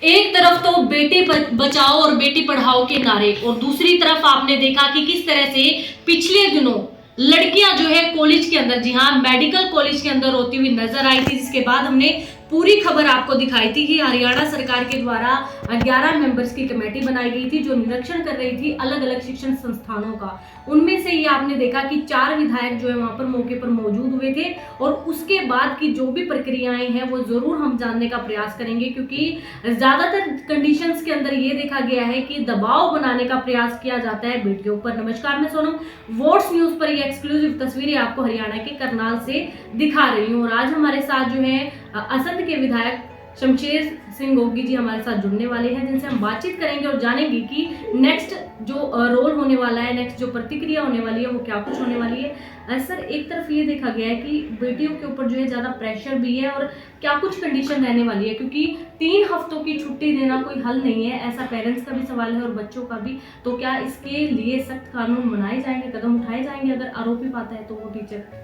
एक तरफ तो बेटी बचाओ और बेटी पढ़ाओ के नारे, और दूसरी तरफ आपने देखा कि किस तरह से पिछले दिनों लड़कियां जो है कॉलेज के अंदर, जी हाँ, मेडिकल कॉलेज के अंदर रोती हुई नजर आई थी। जिसके बाद हमने पूरी खबर आपको दिखाई थी कि हरियाणा सरकार के द्वारा 11 मेंबर्स की कमेटी बनाई गई थी जो निरीक्षण कर रही थी अलग अलग शिक्षण संस्थानों का। उनमें से ये आपने देखा कि 4 विधायक जो है वहां पर मौके पर मौजूद हुए थे, और उसके बाद की जो भी प्रक्रियाएं हैं वो जरूर हम जानने का प्रयास करेंगे, क्योंकि ज्यादातर कंडीशंस के अंदर ये देखा गया है कि दबाव बनाने का प्रयास किया जाता है बेटियों पर। नमस्कार, मैं सोनम, वोट्स न्यूज पर ये एक्सक्लूसिव तस्वीरें आपको हरियाणा के करनाल से दिखा रही हूँ। और आज हमारे साथ जो है असंध के विधायक शमशेर सिंह गोगी जी हमारे साथ जुड़ने वाले हैं, जिनसे हम बातचीत करेंगे और जानेंगे कि नेक्स्ट जो रोल होने वाला है, नेक्स्ट जो प्रतिक्रिया होने वाली है वो क्या कुछ होने वाली है। सर, एक तरफ ये देखा गया है कि बेटियों के ऊपर जो है ज्यादा प्रेशर भी है, और क्या कुछ कंडीशन रहने वाली है, क्योंकि 3 हफ्तों की छुट्टी देना कोई हल नहीं है, ऐसा पेरेंट्स का भी सवाल है और बच्चों का भी। तो क्या इसके लिए सख्त कानून बनाए जाएंगे, कदम उठाए जाएंगे अगर आरोपी पाता है तो वो टीचर?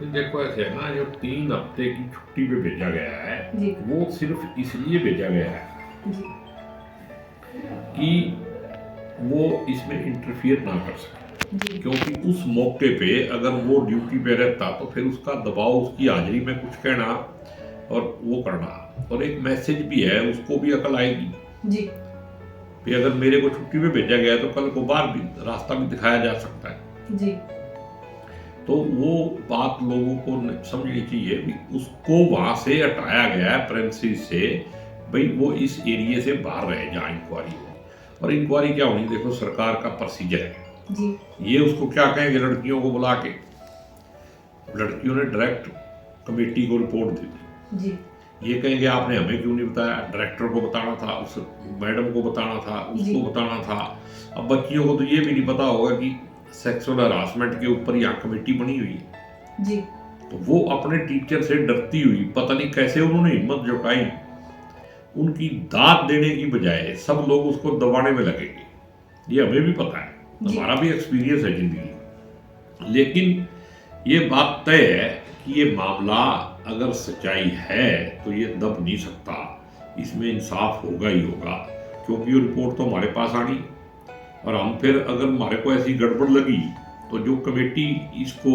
देखो, ऐसे है ना, जो 3 हफ्ते की छुट्टी पे भेजा गया है जी। वो सिर्फ इसलिए भेजा गया है जी। कि वो इसमें इंटरफियर ना कर सके। जी। क्योंकि उस मौके पे अगर वो ड्यूटी पे रहता तो फिर उसका दबाव, उसकी हाजिरी में कुछ कहना और वो करना, और एक मैसेज भी है, उसको भी अकल आएगी। जी। कि अगर मेरे को छुट्टी पे भेजा गया है तो कल को बाहर भी रास्ता भी दिखाया जा सकता है। जी। तो वो बात लोगों को समझनी चाहिए भी, उसको वहां से हटाया गया है प्रेमिसेस से, भाई वो इस एरिया से बाहर रहे जहाँ इंक्वायरी हो। और इंक्वायरी क्या होनी, देखो सरकार का प्रोसीजर है जी। ये। उसको क्या कहेंगे, लड़कियों को बुला के, लड़कियों ने डायरेक्ट कमेटी को रिपोर्ट दी थी। जी। ये कहेंगे आपने हमें क्यों नहीं बताया, डायरेक्टर को बताना था, उस मैडम को बताना था, उसको बताना था। अब बच्चियों को तो ये भी नहीं पता होगा कि सेक्सुअल हरासमेंट के ऊपर यहाँ कमेटी बनी हुई है। जी। तो वो अपने टीचर से डरती हुई, पता नहीं कैसे उन्होंने हिम्मत जुटाई, उनकी दाद देने की बजाय सब लोग उसको दबाने में लगेंगे। ये हमें भी पता है, हमारा भी एक्सपीरियंस है जिंदगी। लेकिन ये बात तय है कि ये मामला अगर सच्चाई है तो ये दब नहीं सकता, इसमें इंसाफ होगा ही होगा। क्योंकि ये रिपोर्ट तो हमारे पास आ गई, और हम फिर अगर हमारे को ऐसी गड़बड़ लगी तो जो कमेटी इसको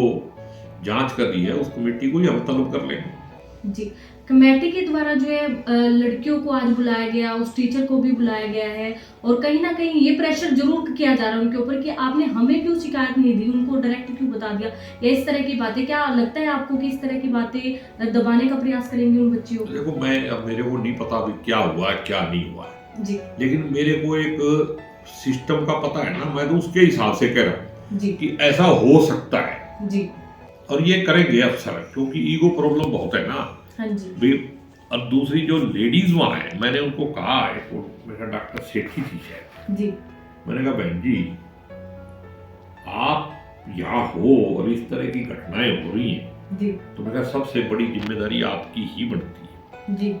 जांच कर रही है उस कमेटी को ही हम तलब कर लेंगे। जी। कमेटी के द्वारा जो है लड़कियों को आज बुलाया गया, उस टीचर को भी बुलाया गया है, और कहीं ना कहीं ये प्रेशर जरूर किया जा रहा है उनके ऊपर कि आपने हमें क्यों शिकायत नहीं दी, उनको डायरेक्ट क्यों बता दिया, या इस तरह की बातें। क्या लगता है आपको कि इस तरह की बातें दबाने का प्रयास करेंगे उन बच्चियों को? देखो, अब मेरे को नहीं पता अभी क्या हुआ है क्या नहीं हुआ है जी। लेकिन मेरे को एक सिस्टम का पता है ना, मैं तो उसके हिसाब से कह रहा हूँ कि ऐसा हो सकता है। जी। और ये करेंगे अफसर, क्योंकि ईगो प्रॉब्लम बहुत है ना। हाँ जी। और दूसरी जो लेडीज वहां है, मैंने उनको कहा, मेरा डॉक्टर सेठी थी शायद जी। मैंने कहा बहन जी, आप यहाँ हो और इस तरह की घटनाएं हो रही हैं जी। तो मेरा सबसे बड़ी जिम्मेदारी आपकी ही बनती है। जी।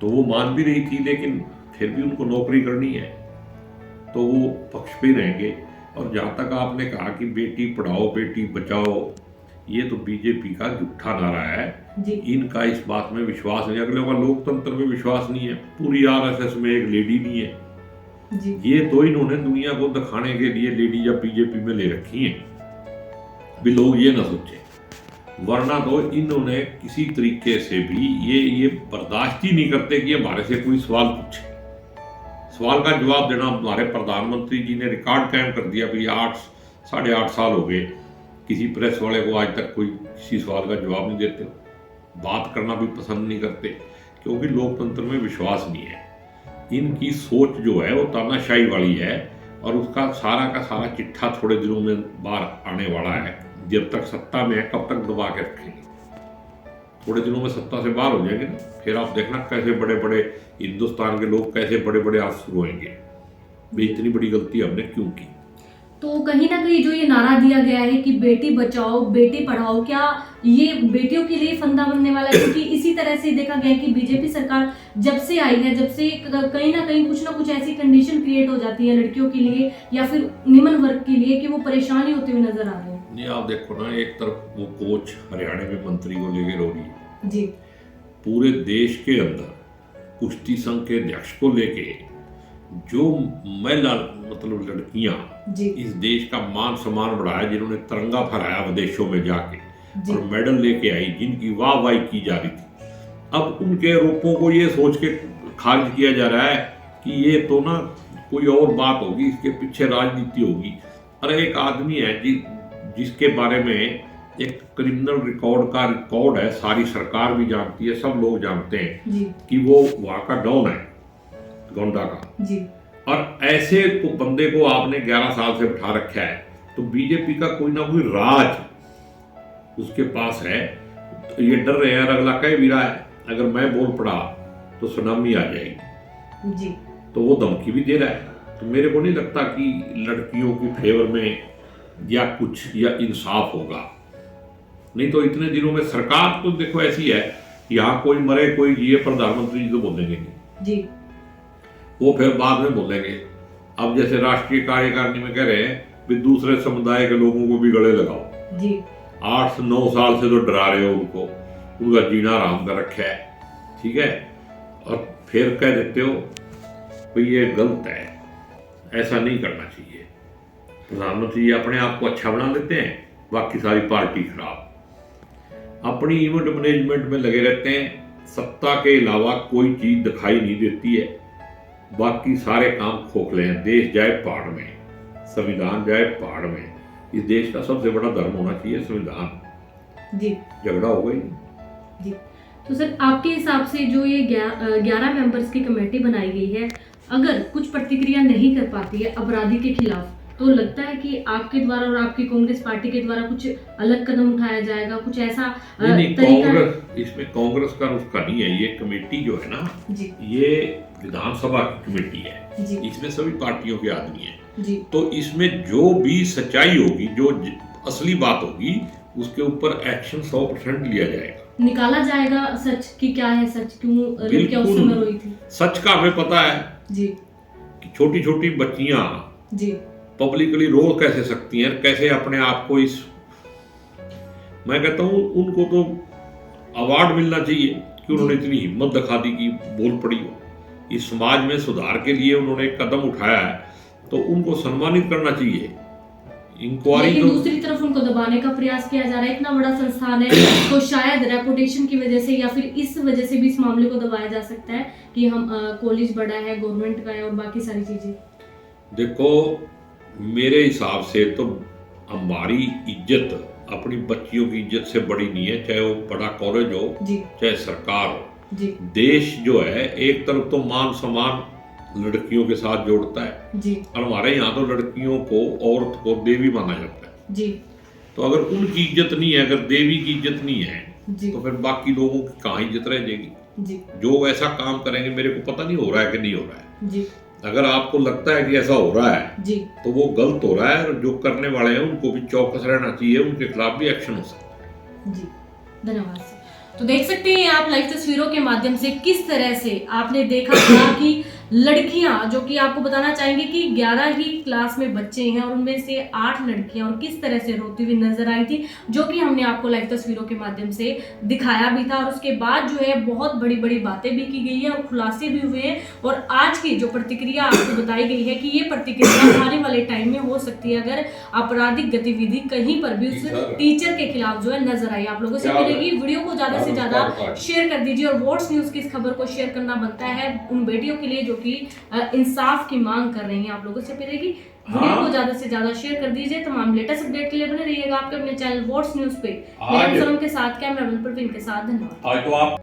तो वो मान भी रही थी, लेकिन फिर भी उनको नौकरी करनी है तो वो पक्ष पे रहेंगे। और जहाँ तक आपने कहा कि बेटी पढ़ाओ बेटी बचाओ, ये तो बीजेपी का झूठा नारा है जी। इनका इस बात में विश्वास नहीं, अगले का लोकतंत्र में विश्वास नहीं है, पूरी आरएसएस में एक लेडी नहीं है जी। ये तो इन्होंने दुनिया को दिखाने के लिए लेडी या बीजेपी में ले रखी है भी, लोग ये ना सोचे। वरना तो इन्होंने किसी तरीके से भी ये बर्दाश्त ही नहीं करते कि हमारे से कोई सवाल पूछे। सवाल का जवाब देना हमारे प्रधानमंत्री जी ने रिकॉर्ड कायम कर दिया भी, 8-8.5 साल हो गए किसी प्रेस वाले को आज तक कोई किसी सवाल का जवाब नहीं देते, बात करना भी पसंद नहीं करते, क्योंकि लोकतंत्र में विश्वास नहीं है। इनकी सोच जो है वो तानाशाही वाली है, और उसका सारा का सारा चिट्ठा थोड़े दिनों में बाहर आने वाला है। जब तक सत्ता में है कब तक दबा के रखेंगे, थोड़े दिनों में सत्ता से बाहर हो जाएंगे ना, फिर आप देखना कैसे बड़े बड़े हिंदुस्तान के लोग कैसे बड़े बड़े आज शुरू होंगे भाई इतनी बड़ी गलती हमने क्यों की। तो कहीं ना कहीं जो ये नारा दिया गया है कि बेटी बचाओ बेटी पढ़ाओ, क्या ये बेटियों के लिए फंदा बनने वाला है? क्योंकि इसी तरह से देखा गया है कि बीजेपी सरकार जब से आई है, जब से कहीं ना कुछ ऐसी कंडीशन क्रिएट हो जाती है लड़कियों के लिए या फिर निम्न वर्ग के लिए कि वो परेशानी होते हुए नजर आ रहे हैं। नहीं, आप देखो ना, एक तरफ वो कोच हरियाणा में मंत्री को लेकर रो रही है जी। पूरे देश के अंदर कुश्ती संघ के अध्यक्ष को लेके जो महिला मतलब लड़कियां जी इस देश का मान सम्मान बढ़ाया, जिन्होंने तिरंगा फहराया विदेशों में जाके जी और मेडल लेके आई, जिनकी वाहवाही की जा रही थी, अब उनके आरोपों को ये सोच के खारिज किया जा रहा है कि ये तो ना कोई और बात होगी, इसके पीछे राजनीति होगी। अरे एक आदमी है जिसके बारे में एक क्रिमिनल रिकॉर्ड है, सारी सरकार भी जानती है, सब लोग जानते हैं जी कि वो वहाँ का डॉन है, गोंडा का। जी और ऐसे बंदे को आपने 11 साल से बिठा रखा है, तो बीजेपी का कोई ना कोई राज उसके पास है। तो ये डर रहे हैं, अगला कह भी रहा है अगर मैं बोल पड़ा तो सुनामी आ जाएगी, जी तो वो धमकी भी दे रहा है। तो मेरे को नहीं लगता कि लड़कियों की फेवर में या कुछ या इंसाफ होगा। नहीं तो इतने दिनों में सरकार तो देखो ऐसी है, यहाँ कोई मरे कोई जिए, प्रधानमंत्री जी तो बोलेंगे नहीं, जी वो फिर बाद में बोलेंगे। अब जैसे राष्ट्रीय कार्यकारिणी में कह रहे हैं कि दूसरे समुदाय के लोगों को भी गले लगाओ। जी 8-9 साल से तो डरा रहे हो उनको, उनका जीना आराम कर रखा है, ठीक है, और फिर कह देते हो भाई ये गलत है, ऐसा नहीं करना चाहिए। प्रधानमंत्री जी अपने आप को अच्छा बना लेते हैं, बाकी सारी पार्टी खराब, अपनी इवेंट मैनेजमेंट में लगे रहते हैं, सत्ता के अलावा कोई चीज दिखाई नहीं देती है, बाकी सारे काम खोखले हैं। देश जाए पहाड़ में, संविधान जाए पहाड़ में। इस देश का सबसे बड़ा धर्म होना चाहिए संविधान। जी झगड़ा हो गई। जी तो सर आपके हिसाब से जो ये 11 मेंबर्स की कमेटी बनाई गई है, अगर कुछ प्रतिक्रिया नहीं कर पाती है अपराधी के खिलाफ, तो लगता है कि आपके द्वारा और आपकी कांग्रेस पार्टी के द्वारा कुछ अलग कदम उठाया जाएगा, कुछ ऐसा नहीं, तरीका? कांग्रेस इसमें कांग्रेस का उसका नहीं है। ये कमेटी जो है ना, जी ये विधानसभा की कमेटी है, जी इसमें सभी पार्टियों के आदमी हैं। जी तो इसमें जो भी सच्चाई होगी, जो असली बात होगी, उसके ऊपर एक्शन 100% लिया जाएगा, निकाला जाएगा सच कि क्या है सच, क्यों लड़कियां उस समय रोई थी। सच का हमें पता है जी कि छोटी छोटी बच्चियां जी पब्लिकली रो कैसे सकती हैं, कैसे अपने आप को इस, मैं कहता हूं उनको तो अवार्ड मिलना चाहिए कि उन्होंने इतनी हिम्मत दिखा दी कि बोल पड़ी हो। इस समाज में सुधार के लिए उन्होंने एक कदम उठाया है, तो उनको सम्मानित करना चाहिए। इंक्वायरी लेकिन तो दूसरी तरफ उनको दबाने का प्रयास किया जा रहा है। इतना बड़ा संस्थान है, तो शायद रेपुटेशन की वजह से या फिर इस वजह से भी इस मामले को दबाया जा सकता है कि हम कॉलेज बड़ा है, गवर्नमेंट का है और बाकी सारी चीजें। देखो मेरे हिसाब से तो हमारी इज्जत अपनी बच्चियों की इज्जत से बड़ी नहीं है, चाहे वो बड़ा कॉलेज हो जी चाहे सरकार हो। जी देश जो है एक तरफ तो मान सम्मान लड़कियों के साथ जोड़ता है, जी और हमारे यहाँ तो लड़कियों को, औरत को देवी माना जाता है। जी तो अगर उनकी इज्जत नहीं है, अगर देवी की इज्जत नहीं है, जी तो फिर बाकी लोगों की कहाँ इज्जत रह जाएगी। जी जो ऐसा काम करेंगे, मेरे को पता नहीं हो रहा है कि नहीं हो रहा है, जी अगर आपको लगता है कि ऐसा हो रहा है जी तो वो गलत हो रहा है, और जो करने वाले हैं उनको भी चौकस रहना चाहिए, उनके खिलाफ भी एक्शन हो सकता है। जी धन्यवाद सर। तो देख सकते हैं आप लाइव तस्वीरों के माध्यम से किस तरह से आपने देखा था कि लड़कियां, जो कि आपको बताना चाहेंगे कि 11 ही क्लास में बच्चे हैं और उनमें से 8 लड़कियां, और किस तरह से रोती हुई नजर आई थी, जो कि हमने आपको लाइव तस्वीरों के माध्यम से दिखाया भी था। और उसके बाद जो है बहुत बड़ी बड़ी बातें भी की गई है और खुलासे भी हुए हैं। और आज की जो प्रतिक्रिया आपको बताई गई है कि ये प्रतिक्रिया आने वाले टाइम में हो सकती है अगर आपराधिक गतिविधि कहीं पर भी उस टीचर के खिलाफ जो है नजर आई। आप लोगों से मिलेगी, वीडियो को ज्यादा से ज्यादा शेयर कर दीजिए, और वॉट्स न्यूज की इस खबर को शेयर करना बनता है उन बेटियों के लिए जो कि इंसाफ की मांग कर रही हैं। आप लोगों से मिलेगी, वीडियो को ज्यादा से ज्यादा शेयर कर दीजिए। तमाम लेटेस्ट अपडेट के लिए बने रहिएगा आपके अपने चैनल वॉट्स न्यूज पे। मेरे के साथ कैमरामैन प्रवीण के साथ। धन्यवाद।